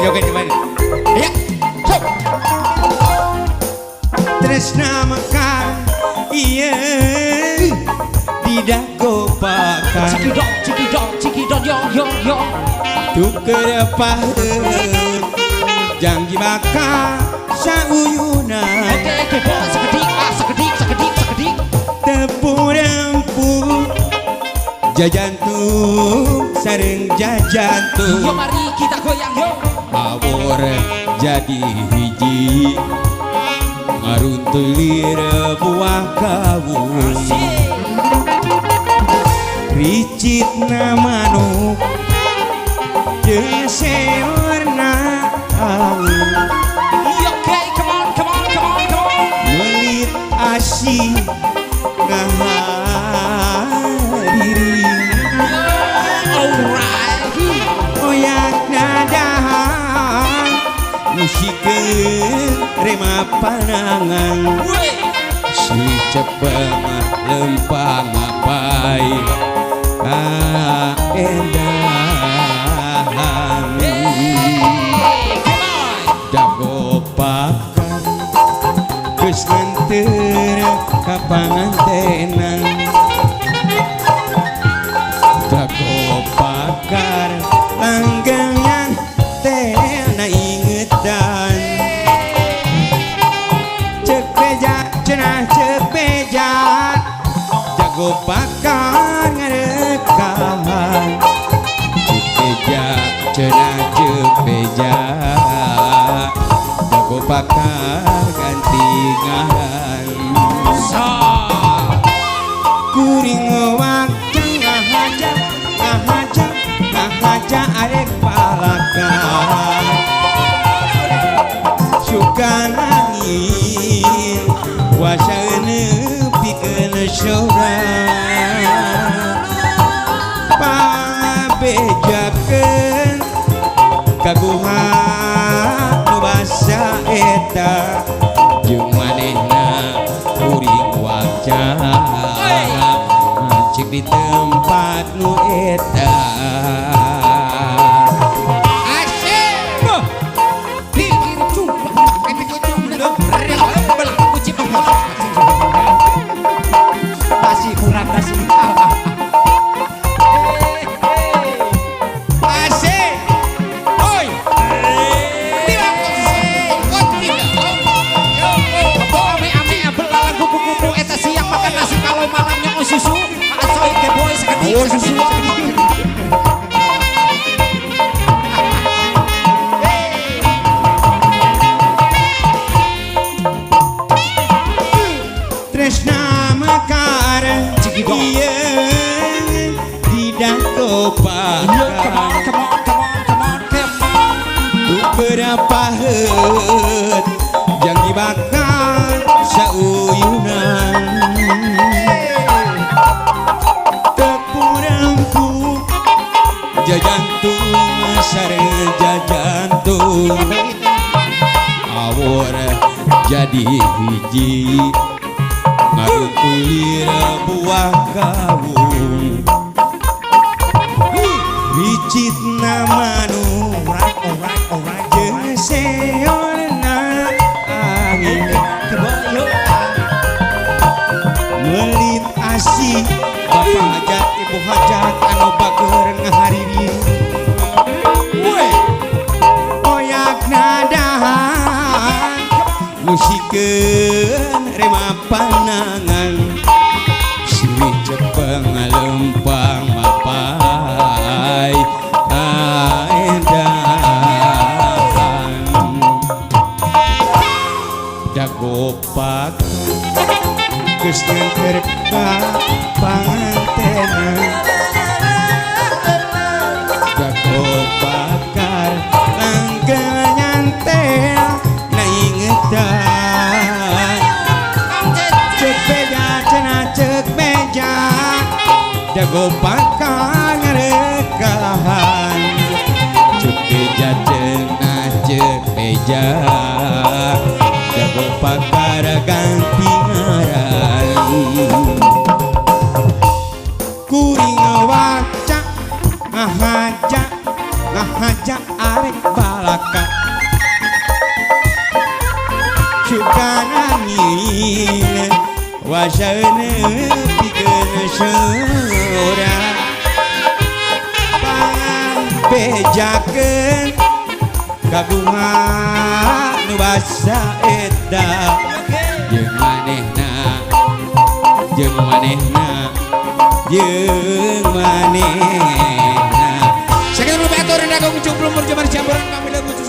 joget coba. Ya. Sok. Tresna mekar iya tidak gopakan cikidot yo tuker paheut janji bakal sauyunan oke bos sekedik tepung rempuk jajantung sareng jajantung yo mari kita goyang yo awor jadi hiji ngaruntulir buah kawung ricit manuk jeung seorna angin oke come on melit asih ngahadiri alright oyak nadahan musikeun rema panangan si cepeng lempang apai kaendahan jago pakan geus nganteur ka pangantenan jago pakar langgangan teh na ingetan cek beja cenah cek beja jago pakar ngarekahan cek beja cenah cek beja jago pakar gantingan kuring wakang ngahaja arek palakan suka nangis kuasa nepikeun sorak pabejakeun kaguhan nu basa eta jeung manehna kuring waca cek di tempat nu eta masih kurang kasih asik oi ame belalang kupu-kupu eta siang makan nasi kalau malamnya susu asoy ke boy sekedik tresna mekar iya tidak gopakan beberapa heut janji bakal sauyunan tepung rempuk jajantung sareng jajantung awor jadi hiji ngarutulir buah kawung ricit manuk jeung seorna angin melit asih bapak hajat ibu hajat anu bager ngahariri oyak nadahan musikeun rema panangan silih cepeng lempang mapai kaendahan jago pakan geus nganter ka pangantenan jago pakar langgangan teh na ingetan cek beja cenah cek beja jago pakar ngarekahan cek beja cenah cek beja jago pakar ganti ngaran kuring waca ngahaja arek balaka kuasa nepikeun surang bejakeun kagungan nu basa eta jeung manehna jeung manehna jeung manehna saking rupatur dagung cumplung berjaman campuran kami lagu